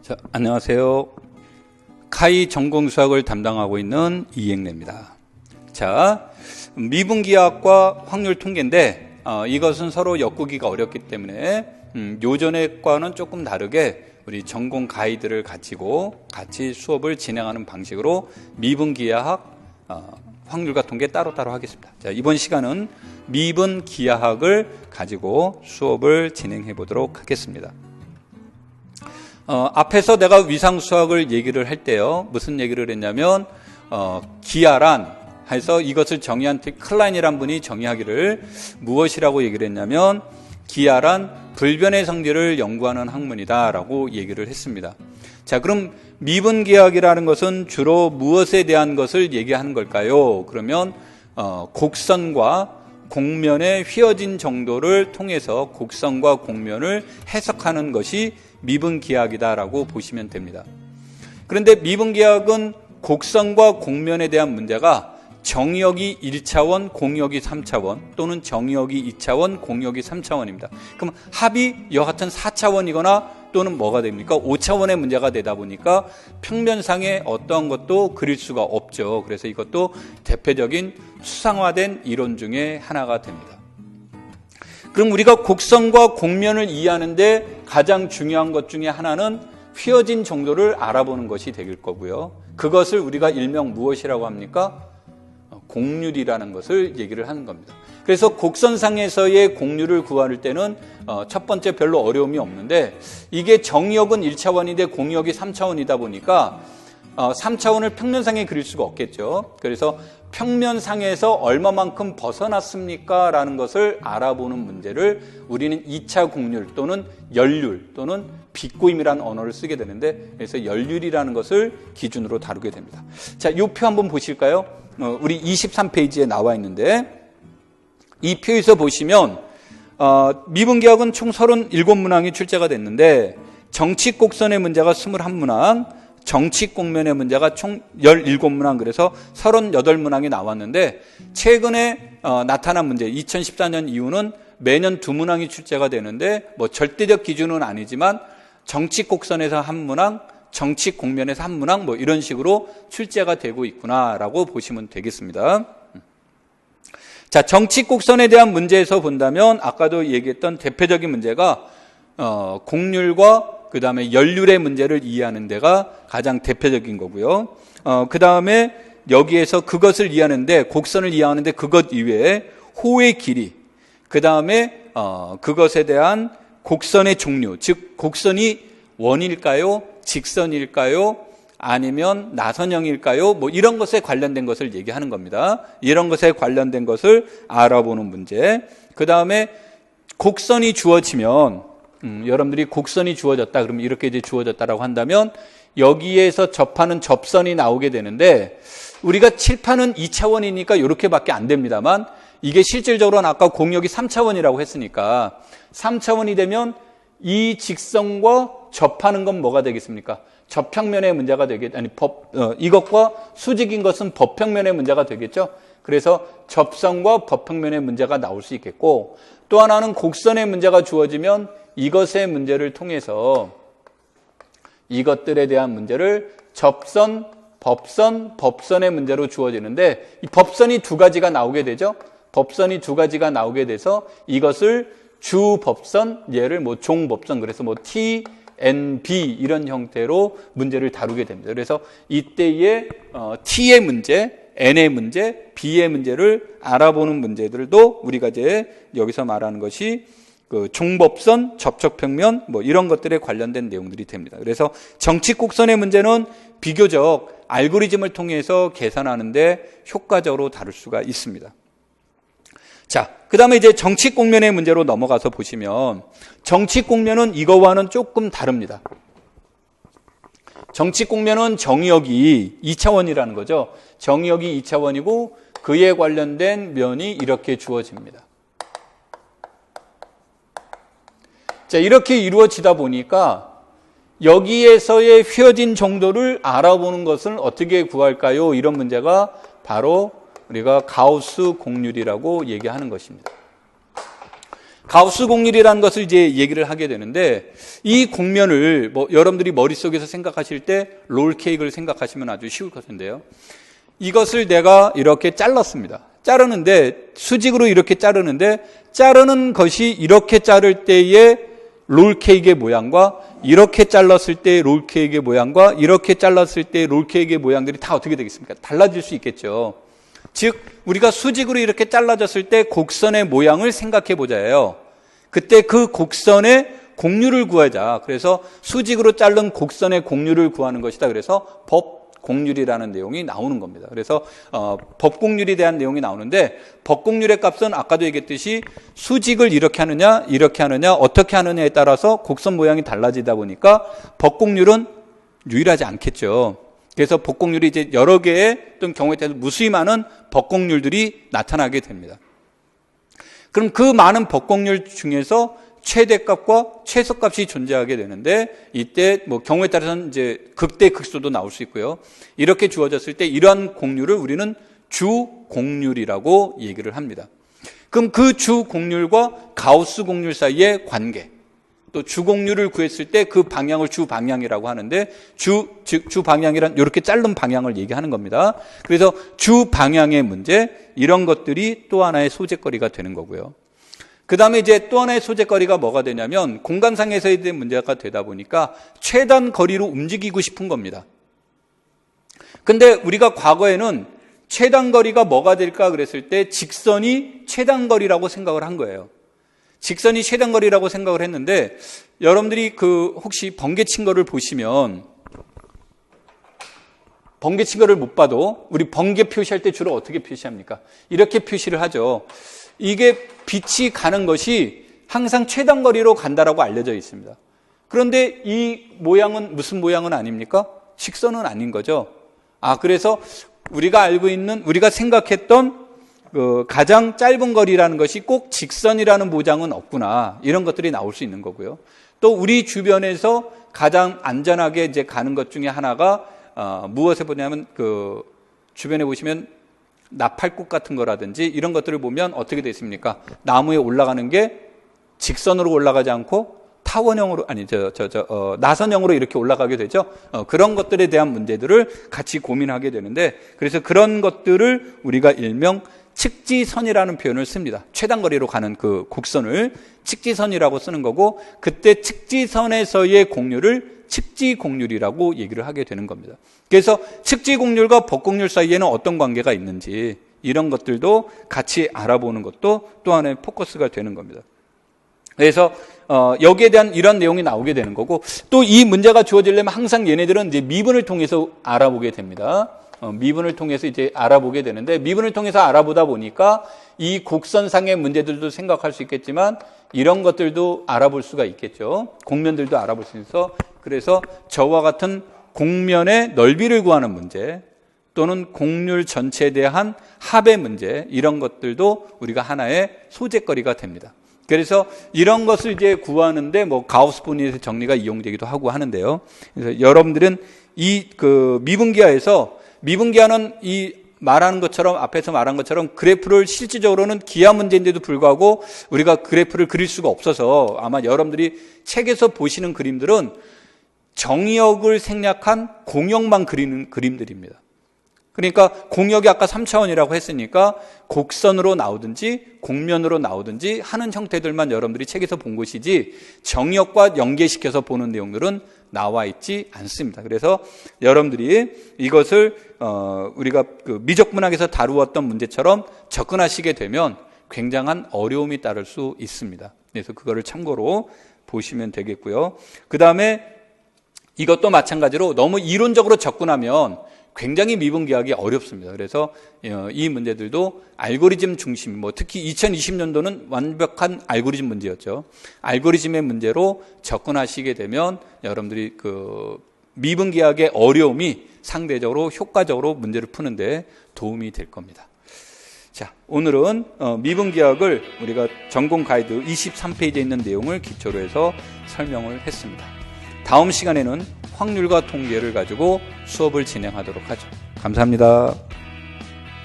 자, 안녕하세요. 카이 전공수학을 담당하고 있는 이행래입니다. 자, 미분기하학과 확률 통계인데 이것은 서로 엮기가 어렵기 때문에 요전의 과는 조금 다르게 우리 전공 가이드를 가지고 같이 수업을 진행하는 방식으로 미분기하학 확률과 통계 따로따로 하겠습니다. 자, 이번 시간은 미분기하학을 가지고 수업을 진행해 보도록 하겠습니다. 앞에서 내가 위상수학을 얘기를 할 때요, 무슨 얘기를 했냐면 기하란 해서 이것을 정의한 클라인이란 분이 정의하기를 무엇이라고 얘기를 했냐면 기하란 불변의 성질을 연구하는 학문이다 라고 얘기를 했습니다. 자, 그럼 미분기하학이라는 것은 주로 무엇에 대한 것을 얘기하는 걸까요? 그러면 곡선과 곡면의 휘어진 정도를 통해서 곡선과 곡면을 해석하는 것이 미분기하학이다라고 보시면 됩니다. 그런데 미분기하학은 곡선과 곡면에 대한 문제가 정역이 1차원, 공역이 3차원 또는 정역이 2차원, 공역이 3차원입니다. 그럼 합이 여하튼 4차원이거나 또는 뭐가 됩니까? 5차원의 문제가 되다 보니까 평면상에 어떠한 것도 그릴 수가 없죠. 그래서 이것도 대표적인 추상화된 이론 중에 하나가 됩니다. 그럼 우리가 곡선과 곡면을 이해하는데 가장 중요한 것 중에 하나는 휘어진 정도를 알아보는 것이 될 거고요. 그것을 우리가 일명 무엇이라고 합니까? 곡률이라는 것을 얘기를 하는 겁니다. 그래서 곡선상에서의 곡률을 구할 때는 첫 번째 별로 어려움이 없는데 이게 정역은 1차원인데 공역이 3차원이다 보니까 3차원을 평면상에 그릴 수가 없겠죠. 그래서 평면상에서 얼마만큼 벗어났습니까? 라는 것을 알아보는 문제를 우리는 2차 곡률 또는 연률 또는 빛고임이라는 언어를 쓰게 되는데, 그래서 연률이라는 것을 기준으로 다루게 됩니다. 자, 이 표 한번 보실까요? 우리 23페이지에 나와 있는데 이 표에서 보시면 미분기하학은 총 37문항이 출제가 됐는데 정칙곡선의 문제가 21문항, 정칙곡면의 문제가 총 17문항, 그래서 38문항이 나왔는데 최근에 나타난 문제 2014년 이후는 매년 2문항이 출제가 되는데 뭐 절대적 기준은 아니지만 정칙곡선에서 1문항, 정칙곡면에서 1문항 뭐 이런 식으로 출제가 되고 있구나라고 보시면 되겠습니다. 자, 정칙곡선에 대한 문제에서 본다면 아까도 얘기했던 대표적인 문제가 곡률과 그 다음에 연률의 문제를 이해하는 데가 가장 대표적인 거고요. 그 다음에 여기에서 그것을 이해하는데, 곡선을 이해하는데 그것 이외에 호의 길이, 그 다음에 그것에 대한 곡선의 종류, 즉 곡선이 원일까요? 직선일까요? 아니면 나선형일까요? 뭐 이런 것에 관련된 것을 얘기하는 겁니다. 이런 것에 관련된 것을 알아보는 문제. 그 다음에 곡선이 주어지면 여러분들이 곡선이 주어졌다 그러면 이렇게 이제 주어졌다라고 한다면 여기에서 접하는 접선이 나오게 되는데 우리가 칠판은 2차원이니까 이렇게밖에 안 됩니다만 이게 실질적으로는 아까 공역이 3차원이라고 했으니까 3차원이 되면 이 직선과 접하는 건 뭐가 되겠습니까? 접평면의 문제가 이것과 수직인 것은 법평면의 문제가 되겠죠. 그래서 접선과 법평면의 문제가 나올 수 있겠고, 또 하나는 곡선의 문제가 주어지면 이것의 문제를 통해서 이것들에 대한 문제를 접선, 법선, 법선의 문제로 주어지는데 이 법선이 두 가지가 나오게 되죠. 법선이 두 가지가 나오게 돼서 이것을 주법선, 얘를 뭐 종법선, 그래서 뭐 T, N, B 이런 형태로 문제를 다루게 됩니다. 그래서 이때의 T의 문제, N의 문제, B의 문제를 알아보는 문제들도 우리가 이제 여기서 말하는 것이 그 종법선, 접촉평면 뭐 이런 것들에 관련된 내용들이 됩니다. 그래서 정칙곡선의 문제는 비교적 알고리즘을 통해서 계산하는데 효과적으로 다룰 수가 있습니다. 자, 그 다음에 이제 정칙곡면의 문제로 넘어가서 보시면 정칙곡면은 이거와는 조금 다릅니다. 정칙곡면은 정역이 2차원이라는 거죠. 정역이 2차원이고 그에 관련된 면이 이렇게 주어집니다. 자, 이렇게 이루어지다 보니까 여기에서의 휘어진 정도를 알아보는 것을 어떻게 구할까요? 이런 문제가 바로 우리가 가우스 곡률이라고 얘기하는 것입니다. 가우스 곡률이라는 것을 이제 얘기를 하게 되는데, 이 곡면을 여러분들이 머릿속에서 생각하실 때 롤케이크를 생각하시면 아주 쉬울 것인데요. 이것을 내가 이렇게 잘랐습니다. 자르는데, 수직으로 이렇게 자르는데, 자르는 것이 이렇게 자를 때의 롤케이크의 모양과 이렇게 잘랐을 때의 롤케이크의 모양과 이렇게 잘랐을 때의 롤케이크의 모양들이 다 어떻게 되겠습니까? 달라질 수 있겠죠. 즉 우리가 수직으로 이렇게 잘라졌을 때 곡선의 모양을 생각해 보자예요. 그때 그 곡선의 곡률을 구하자. 그래서 수직으로 자른 곡선의 곡률을 구하는 것이다. 그래서 법곡률이라는 내용이 나오는 겁니다. 그래서 법곡률에 대한 내용이 나오는데, 법곡률의 값은 아까도 얘기했듯이 수직을 이렇게 하느냐 어떻게 하느냐에 따라서 곡선 모양이 달라지다 보니까 법곡률은 유일하지 않겠죠. 그래서 법곡률이 이제 여러 개의 어떤 경우에 따라서 무수히 많은 법곡률들이 나타나게 됩니다. 그럼 그 많은 법곡률 중에서 최대값과 최소값이 존재하게 되는데, 이때 경우에 따라서는 이제 극대 극소도 나올 수 있고요. 이렇게 주어졌을 때 이러한 곡률을 우리는 주곡률이라고 얘기를 합니다. 그럼 그 주곡률과 가우스 곡률 사이의 관계, 또 주곡률을 구했을 때 그 방향을 주방향이라고 하는데, 즉 주방향이란 이렇게 자른 방향을 얘기하는 겁니다. 그래서 주방향의 문제, 이런 것들이 또 하나의 소재거리가 되는 거고요. 그 다음에 이제 또 하나의 소재거리가 뭐가 되냐면, 공간상에서의 문제가 되다 보니까 최단 거리로 움직이고 싶은 겁니다. 근데 우리가 과거에는 최단 거리가 뭐가 될까 그랬을 때 직선이 최단 거리라고 생각을 한 거예요. 직선이 최단 거리라고 생각을 했는데, 여러분들이 혹시 번개 친 거를 보시면, 번개 친 거를 못 봐도 우리 번개 표시할 때 주로 어떻게 표시합니까? 이렇게 표시를 하죠. 이게 빛이 가는 것이 항상 최단 거리로 간다라고 알려져 있습니다. 그런데 이 모양은 무슨 모양은 아닙니까? 직선은 아닌 거죠. 그래서 우리가 생각했던 가장 짧은 거리라는 것이 꼭 직선이라는 보장은 없구나, 이런 것들이 나올 수 있는 거고요. 또 우리 주변에서 가장 안전하게 이제 가는 것 중에 하나가 무엇에 보냐면, 주변에 보시면 나팔꽃 같은 거라든지 이런 것들을 보면 어떻게 되어 있습니까? 나무에 올라가는 게 직선으로 올라가지 않고 타원형으로, 나선형으로 이렇게 올라가게 되죠. 그런 것들에 대한 문제들을 같이 고민하게 되는데, 그래서 그런 것들을 우리가 일명 측지선이라는 표현을 씁니다. 최단거리로 가는 그 곡선을 측지선이라고 쓰는 거고, 그때 측지선에서의 곡률을 측지곡률이라고 얘기를 하게 되는 겁니다. 그래서 측지곡률과 법곡률 사이에는 어떤 관계가 있는지, 이런 것들도 같이 알아보는 것도 또 하나의 포커스가 되는 겁니다. 그래서 여기에 대한 이런 내용이 나오게 되는 거고, 또 이 문제가 주어지려면 항상 얘네들은 이제 미분을 통해서 알아보게 됩니다. 미분을 통해서 이제 알아보게 되는데, 미분을 통해서 알아보다 보니까 이 곡선상의 문제들도 생각할 수 있겠지만 이런 것들도 알아볼 수가 있겠죠. 곡면들도 알아볼 수 있어서, 그래서 저와 같은 곡면의 넓이를 구하는 문제, 또는 곡률 전체에 대한 합의 문제, 이런 것들도 우리가 하나의 소재거리가 됩니다. 그래서 이런 것을 이제 구하는데 가우스 분리에서 정리가 이용되기도 하고 하는데요. 그래서 여러분들은 이 미분기하는 이 말하는 것처럼, 앞에서 말한 것처럼 그래프를 실질적으로는 기하 문제인데도 불구하고 우리가 그래프를 그릴 수가 없어서, 아마 여러분들이 책에서 보시는 그림들은 정역을 생략한 공역만 그리는 그림들입니다. 그러니까 공역이 아까 3차원이라고 했으니까 곡선으로 나오든지 곡면으로 나오든지 하는 형태들만 여러분들이 책에서 본 것이지, 정역과 연계시켜서 보는 내용들은 나와 있지 않습니다. 그래서 여러분들이 이것을 우리가 미적분학에서 다루었던 문제처럼 접근하시게 되면 굉장한 어려움이 따를 수 있습니다. 그래서 그거를 참고로 보시면 되겠고요. 그 다음에 이것도 마찬가지로 너무 이론적으로 접근하면 굉장히 미분기하기 어렵습니다. 그래서 이 문제들도 알고리즘 중심, 특히 2020년도는 완벽한 알고리즘 문제였죠. 알고리즘의 문제로 접근하시게 되면 여러분들이 미분기하의 어려움이 상대적으로 효과적으로 문제를 푸는데 도움이 될 겁니다. 자, 오늘은 미분기학을 우리가 전공 가이드 23페이지에 있는 내용을 기초로 해서 설명을 했습니다. 다음 시간에는 확률과 통계를 가지고 수업을 진행하도록 하죠. 감사합니다.